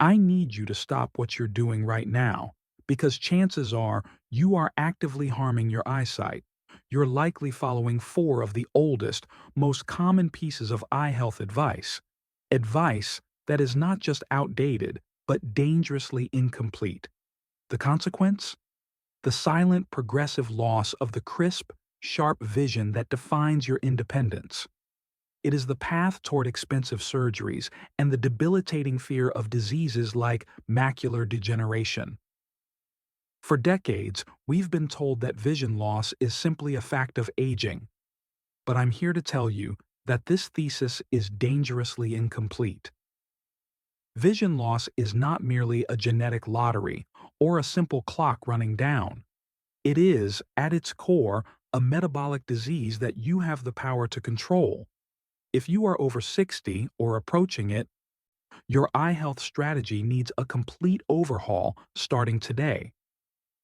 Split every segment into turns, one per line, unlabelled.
I need you to stop what you're doing right now, because chances are you are actively harming your eyesight. You're likely following four of the oldest, most common pieces of eye health advice. Advice that is not just outdated, but dangerously incomplete. The consequence? The silent, progressive loss of the crisp, sharp vision that defines your independence. It is the path toward expensive surgeries and the debilitating fear of diseases like macular degeneration. For decades, we've been told that vision loss is simply a fact of aging, but I'm here to tell you that this thesis is dangerously incomplete. Vision loss is not merely a genetic lottery or a simple clock running down. It is, at its core, a metabolic disease that you have the power to control. If you are over 60 or approaching it, your eye health strategy needs a complete overhaul starting today.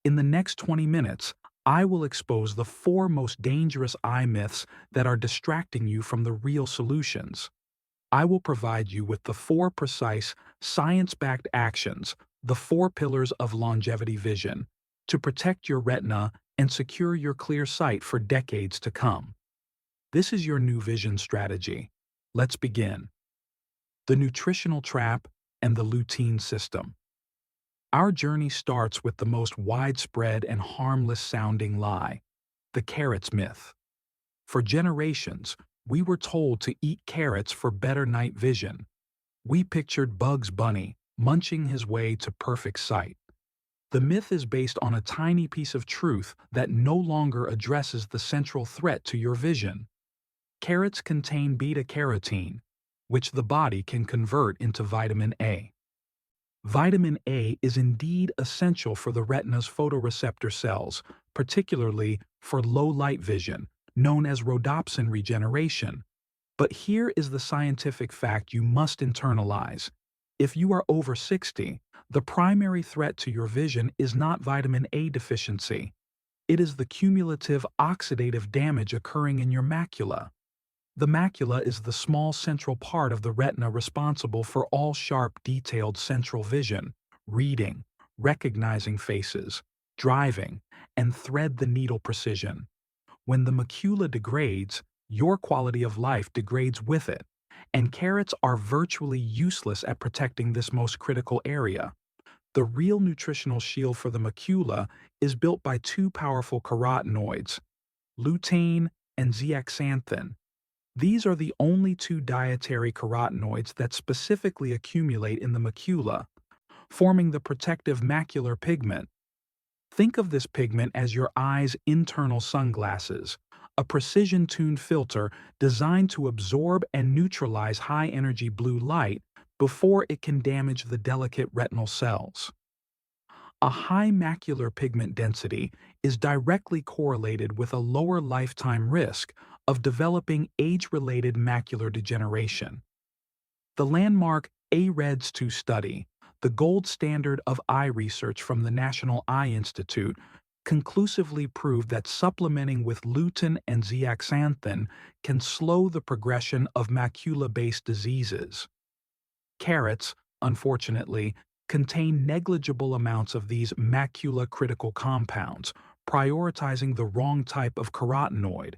In the next 20 minutes, I will expose the four most dangerous eye myths that are distracting you from the real solutions. I will provide you with the four precise, science-backed actions, the four pillars of longevity vision, to protect your retina and secure your clear sight for decades to come. This is your new vision strategy. Let's begin. The nutritional trap and the lutein system. Our journey starts with the most widespread and harmless-sounding lie, the carrots myth. For generations, we were told to eat carrots for better night vision. We pictured Bugs Bunny munching his way to perfect sight. The myth is based on a tiny piece of truth that no longer addresses the central threat to your vision. Carrots contain beta-carotene, which the body can convert into vitamin A. Vitamin A is indeed essential for the retina's photoreceptor cells, particularly for low-light vision, known as rhodopsin regeneration. But here is the scientific fact you must internalize. If you are over 60, the primary threat to your vision is not vitamin A deficiency. It is the cumulative oxidative damage occurring in your macula. The macula is the small central part of the retina responsible for all sharp, detailed central vision, reading, recognizing faces, driving, and thread-the-needle precision. When the macula degrades, your quality of life degrades with it, and carrots are virtually useless at protecting this most critical area. The real nutritional shield for the macula is built by two powerful carotenoids, lutein and zeaxanthin. These are the only two dietary carotenoids that specifically accumulate in the macula, forming the protective macular pigment. Think of this pigment as your eye's internal sunglasses, a precision-tuned filter designed to absorb and neutralize high-energy blue light before it can damage the delicate retinal cells. A high macular pigment density is directly correlated with a lower lifetime risk of developing age-related macular degeneration. The landmark AREDS2 study, the gold standard of eye research from the National Eye Institute, conclusively proved that supplementing with lutein and zeaxanthin can slow the progression of macula-based diseases. Carrots, unfortunately, contain negligible amounts of these macula-critical compounds, prioritizing the wrong type of carotenoid.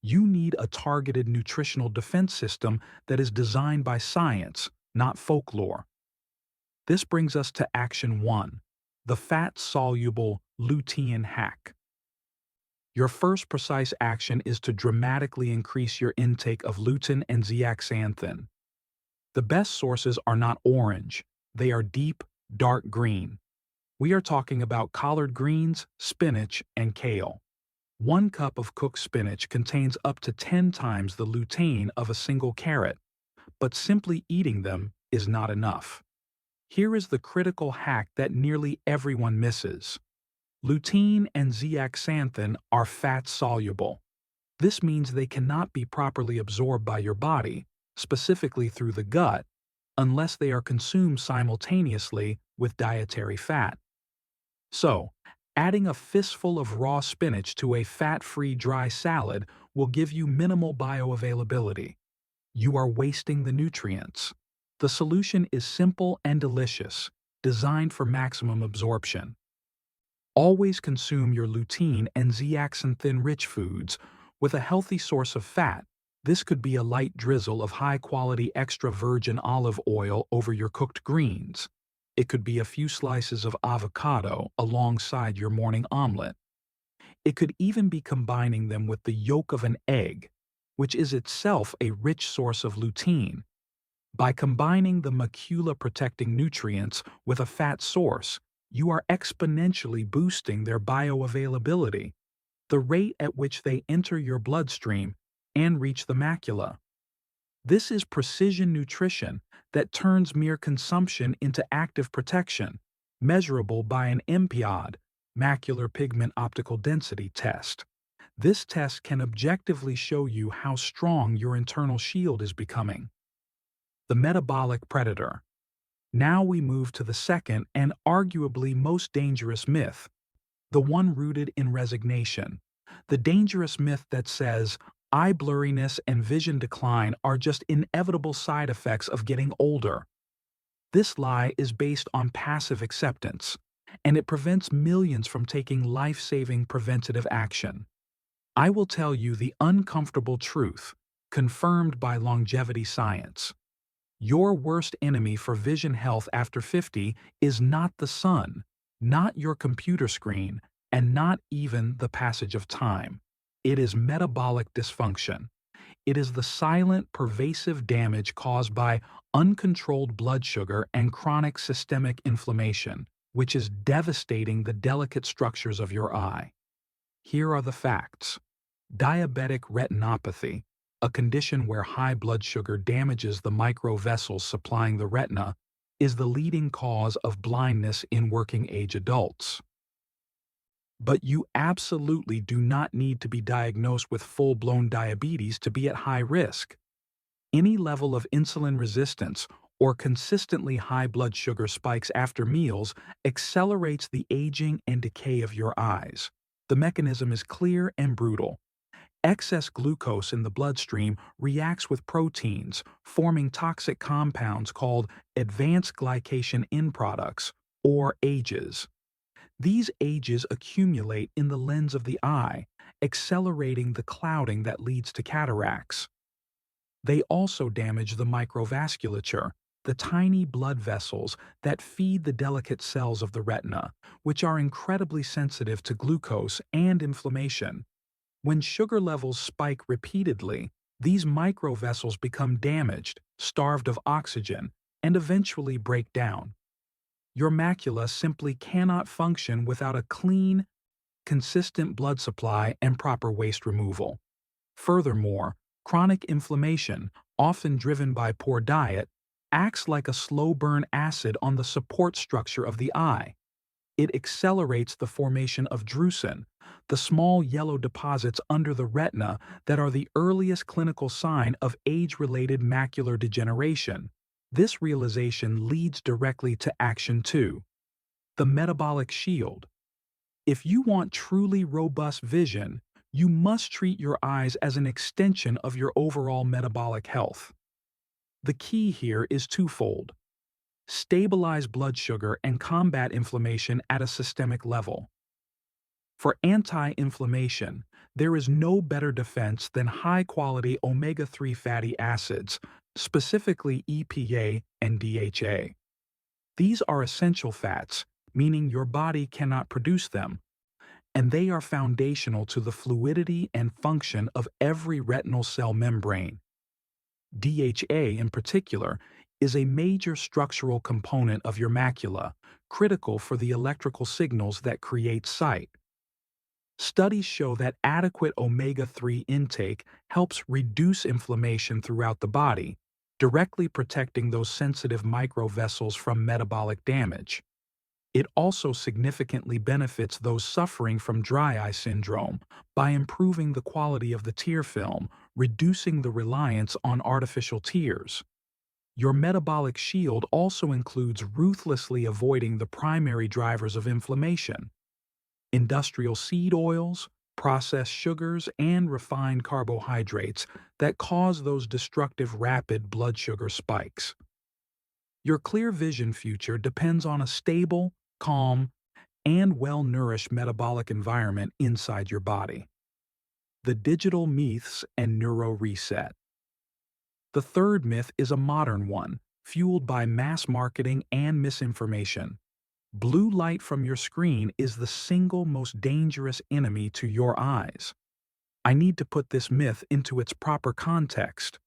You need a targeted nutritional defense system that is designed by science, not folklore. This brings us to Action 1, the fat-soluble lutein hack. Your first precise action is to dramatically increase your intake of lutein and zeaxanthin. The best sources are not orange, they are deep, dark green. We are talking about collard greens, spinach, and kale. 1 cup of cooked spinach contains up to 10 times the lutein of a single carrot, but simply eating them is not enough. Here is the critical hack that nearly everyone misses. Lutein and zeaxanthin are fat-soluble. This means they cannot be properly absorbed by your body, specifically through the gut, unless they are consumed simultaneously with dietary fat. So, adding a fistful of raw spinach to a fat-free dry salad will give you minimal bioavailability. You are wasting the nutrients. The solution is simple and delicious, designed for maximum absorption. Always consume your lutein and zeaxanthin rich foods with a healthy source of fat. This could be a light drizzle of high-quality extra virgin olive oil over your cooked greens. It could be a few slices of avocado alongside your morning omelet. It could even be combining them with the yolk of an egg, which is itself a rich source of lutein. By combining the macula-protecting nutrients with a fat source, you are exponentially boosting their bioavailability, the rate at which they enter your bloodstream and reach the macula. This is precision nutrition that turns mere consumption into active protection, measurable by an MPOD, Macular Pigment Optical Density test. This test can objectively show you how strong your internal shield is becoming. The metabolic predator. Now we move to the second and arguably most dangerous myth, the one rooted in resignation. The dangerous myth that says eye blurriness and vision decline are just inevitable side effects of getting older. This lie is based on passive acceptance, and it prevents millions from taking life-saving preventative action. I will tell you the uncomfortable truth, confirmed by longevity science. Your worst enemy for vision health after 50 is not the sun, not your computer screen, and not even the passage of time. It is metabolic dysfunction. It is the silent, pervasive damage caused by uncontrolled blood sugar and chronic systemic inflammation, which is devastating the delicate structures of your eye. Here are the facts. Diabetic retinopathy, a condition where high blood sugar damages the microvessels supplying the retina, is the leading cause of blindness in working-age adults. But you absolutely do not need to be diagnosed with full-blown diabetes to be at high risk. Any level of insulin resistance or consistently high blood sugar spikes after meals accelerates the aging and decay of your eyes. The mechanism is clear and brutal. Excess glucose in the bloodstream reacts with proteins, forming toxic compounds called advanced glycation end products, or AGEs. These AGEs accumulate in the lens of the eye, accelerating the clouding that leads to cataracts. They also damage the microvasculature, the tiny blood vessels that feed the delicate cells of the retina, which are incredibly sensitive to glucose and inflammation. When sugar levels spike repeatedly, these microvessels become damaged, starved of oxygen, and eventually break down. Your macula simply cannot function without a clean, consistent blood supply and proper waste removal. Furthermore, chronic inflammation, often driven by poor diet, acts like a slow-burn acid on the support structure of the eye. It accelerates the formation of drusen, the small yellow deposits under the retina that are the earliest clinical sign of age-related macular degeneration. This realization leads directly to action 2. The metabolic shield. If you want truly robust vision, you must treat your eyes as an extension of your overall metabolic health. The key here is twofold. Stabilize blood sugar and combat inflammation at a systemic level. For anti-inflammation, there is no better defense than high-quality omega-3 fatty acids, specifically EPA and DHA. These are essential fats, meaning your body cannot produce them, and they are foundational to the fluidity and function of every retinal cell membrane. DHA, in particular, is a major structural component of your macula, critical for the electrical signals that create sight. Studies show that adequate omega-3 intake helps reduce inflammation throughout the body, directly protecting those sensitive microvessels from metabolic damage. It also significantly benefits those suffering from dry eye syndrome by improving the quality of the tear film, reducing the reliance on artificial tears. Your metabolic shield also includes ruthlessly avoiding the primary drivers of inflammation: industrial seed oils, processed sugars, and refined carbohydrates that cause those destructive rapid blood sugar spikes. Your clear vision future depends on a stable, calm, and well-nourished metabolic environment inside your body. The digital myths and neuro reset. The third myth is a modern one, fueled by mass marketing and misinformation. Blue light from your screen is the single most dangerous enemy to your eyes. I need to put this myth into its proper context.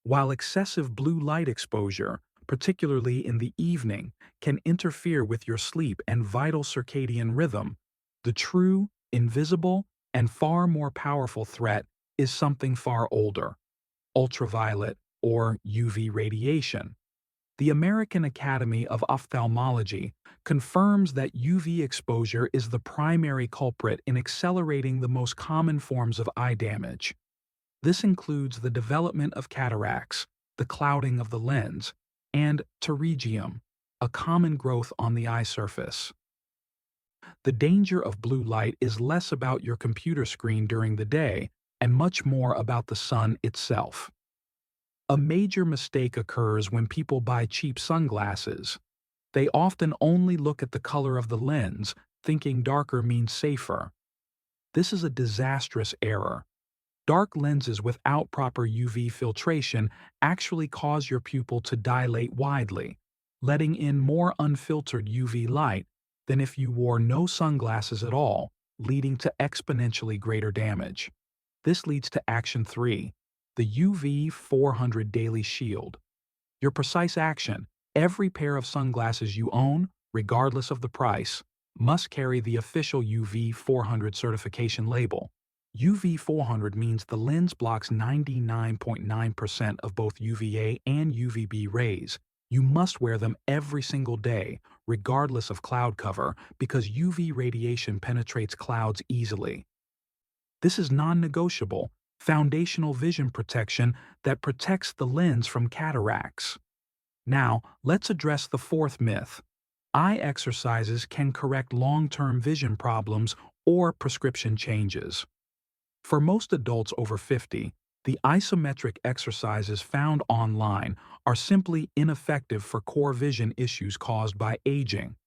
While excessive blue light exposure, particularly in the evening, can interfere with your sleep and vital circadian rhythm, the true, invisible, and far more powerful threat is something far older: ultraviolet or UV radiation. The American Academy of Ophthalmology confirms that UV exposure is the primary culprit in accelerating the most common forms of eye damage. This includes the development of cataracts, the clouding of the lens, and pterygium, a common growth on the eye surface. The danger of blue light is less about your computer screen during the day and much more about the sun itself. A major mistake occurs when people buy cheap sunglasses. They often only look at the color of the lens, thinking darker means safer. This is a disastrous error. Dark lenses without proper UV filtration actually cause your pupil to dilate widely, letting in more unfiltered UV light than if you wore no sunglasses at all, leading to exponentially greater damage. This leads to Action 3, the UV 400 Daily Shield. Your precise action: every pair of sunglasses you own, regardless of the price, must carry the official UV 400 certification label. UV 400 means the lens blocks 99.9% of both UVA and UVB rays. You must wear them every single day, regardless of cloud cover, because UV radiation penetrates clouds easily. This is non-negotiable, foundational vision protection that protects the lens from cataracts. Now, let's address the fourth myth. Eye exercises can correct long-term vision problems or prescription changes. For most adults over 50, the isometric exercises found online are simply ineffective for core vision issues caused by aging.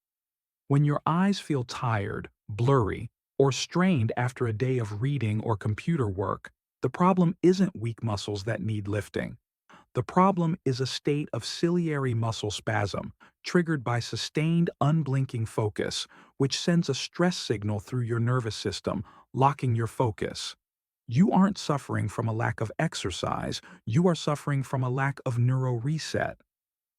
When your eyes feel tired, blurry, or strained after a day of reading or computer work, the problem isn't weak muscles that need lifting. The problem is a state of ciliary muscle spasm triggered by sustained unblinking focus, which sends a stress signal through your nervous system, locking your focus. You aren't suffering from a lack of exercise, you are suffering from a lack of neuro reset.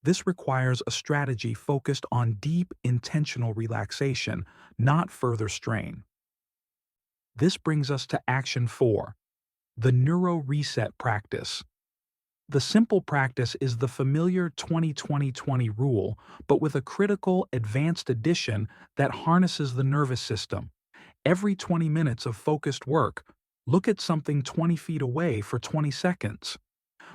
This requires a strategy focused on deep, intentional relaxation, not further strain. This brings us to Action 4, the neuro reset practice. The simple practice is the familiar 20-20-20 rule, but with a critical, advanced addition that harnesses the nervous system. Every 20 minutes of focused work, look at something 20 feet away for 20 seconds.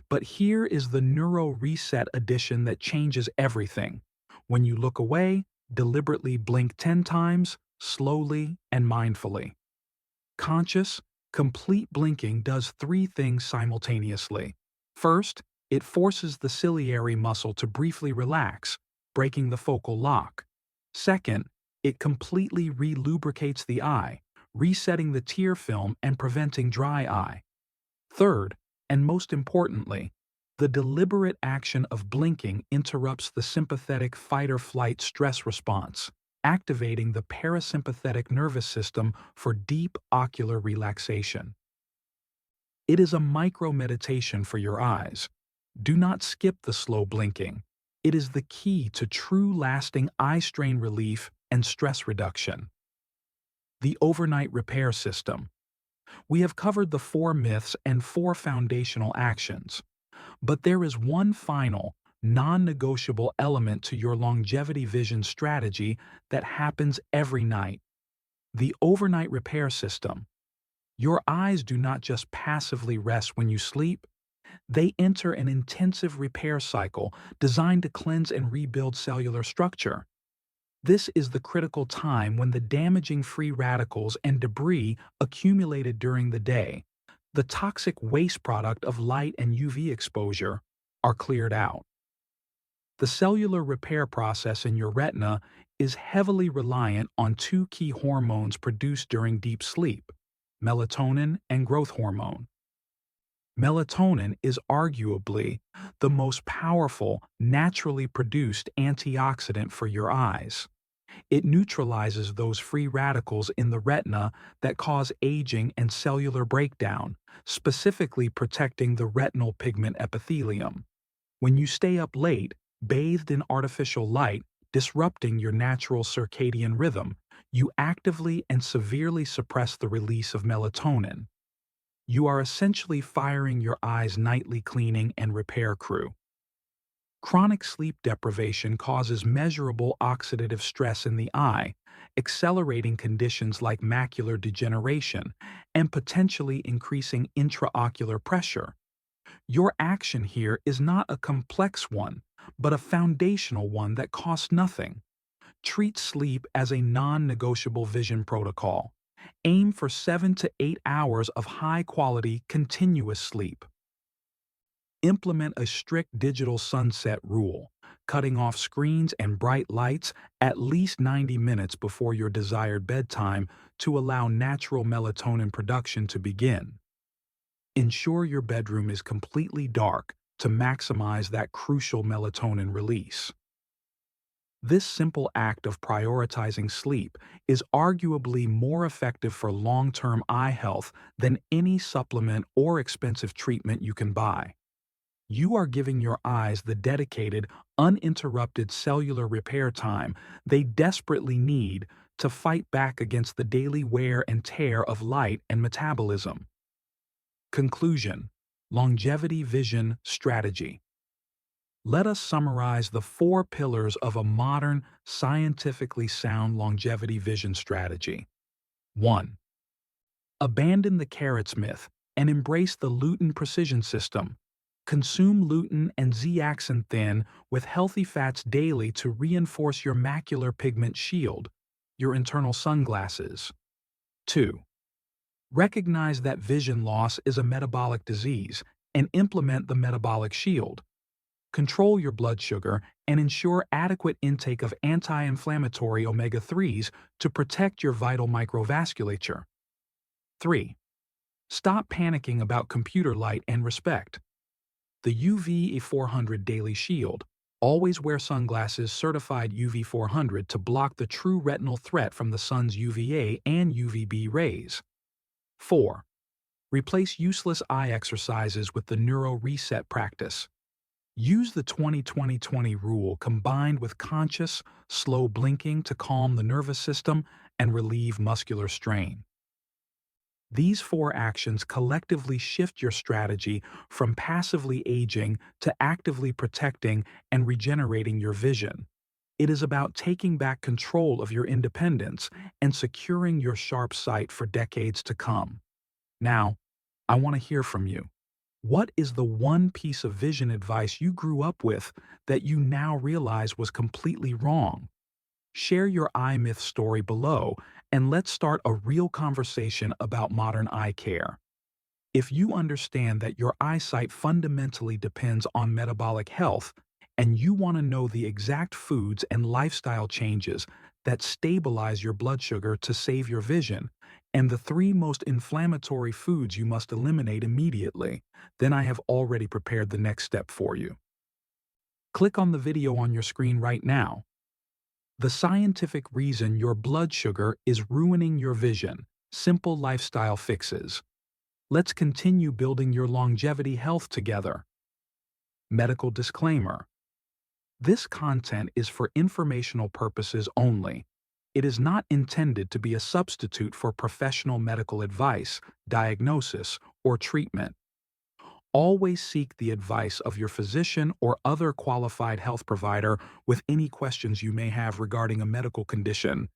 But here is the neuro reset addition that changes everything. When you look away, deliberately blink 10 times, slowly and mindfully. Conscious, complete blinking does three things simultaneously. First, it forces the ciliary muscle to briefly relax, breaking the focal lock. Second, it completely relubricates the eye, resetting the tear film and preventing dry eye. Third, and most importantly, the deliberate action of blinking interrupts the sympathetic fight-or-flight stress response, activating the parasympathetic nervous system for deep ocular relaxation. It is a micro-meditation for your eyes. Do not skip the slow blinking. It is the key to true lasting eye strain relief and stress reduction. The overnight repair system. We have covered the 4 myths and 4 foundational actions. But there is one final, non-negotiable element to your longevity vision strategy that happens every night: the overnight repair system. Your eyes do not just passively rest when you sleep, they enter an intensive repair cycle designed to cleanse and rebuild cellular structure. This is the critical time when the damaging free radicals and debris accumulated during the day, the toxic waste product of light and UV exposure, are cleared out. The cellular repair process in your retina is heavily reliant on two key hormones produced during deep sleep: melatonin and growth hormone. Melatonin is arguably the most powerful, naturally produced antioxidant for your eyes. It neutralizes those free radicals in the retina that cause aging and cellular breakdown, specifically protecting the retinal pigment epithelium. When you stay up late, bathed in artificial light, disrupting your natural circadian rhythm, you actively and severely suppress the release of melatonin. You are essentially firing your eye's nightly cleaning and repair crew. Chronic sleep deprivation causes measurable oxidative stress in the eye, accelerating conditions like macular degeneration and potentially increasing intraocular pressure. Your action here is not a complex one, but a foundational one that costs nothing. Treat sleep as a non-negotiable vision protocol. Aim for 7 to 8 hours of high-quality, continuous sleep. Implement a strict digital sunset rule, cutting off screens and bright lights at least 90 minutes before your desired bedtime to allow natural melatonin production to begin. Ensure your bedroom is completely dark to maximize that crucial melatonin release. This simple act of prioritizing sleep is arguably more effective for long-term eye health than any supplement or expensive treatment you can buy. You are giving your eyes the dedicated, uninterrupted cellular repair time they desperately need to fight back against the daily wear and tear of light and metabolism. Conclusion: Longevity Vision Strategy. Let us summarize the 4 pillars of a modern, scientifically sound longevity vision strategy. 1. Abandon the carrots myth and embrace the Lutein precision system. Consume lutein and zeaxanthin with healthy fats daily to reinforce your macular pigment shield, your internal sunglasses. 2. Recognize that vision loss is a metabolic disease and implement the metabolic shield. Control your blood sugar and ensure adequate intake of anti-inflammatory omega-3s to protect your vital microvasculature. 3. Stop panicking about computer light and respect the UV 400 Daily Shield. Always wear sunglasses certified UV 400 to block the true retinal threat from the sun's UVA and UVB rays. 4. Replace useless eye exercises with the Neuro Reset practice. Use the 20-20-20 rule combined with conscious, slow blinking to calm the nervous system and relieve muscular strain. These 4 actions collectively shift your strategy from passively aging to actively protecting and regenerating your vision. It is about taking back control of your independence and securing your sharp sight for decades to come. Now, I want to hear from you. What is the one piece of vision advice you grew up with that you now realize was completely wrong? Share your eye myth story below, and let's start a real conversation about modern eye care. If you understand that your eyesight fundamentally depends on metabolic health, and you want to know the exact foods and lifestyle changes that stabilize your blood sugar to save your vision, and the 3 most inflammatory foods you must eliminate immediately, then I have already prepared the next step for you. Click on the video on your screen right now. The scientific reason your blood sugar is ruining your vision. Simple lifestyle fixes. Let's continue building your longevity health together. Medical disclaimer. This content is for informational purposes only. It is not intended to be a substitute for professional medical advice, diagnosis, or treatment. Always seek the advice of your physician or other qualified health provider with any questions you may have regarding a medical condition.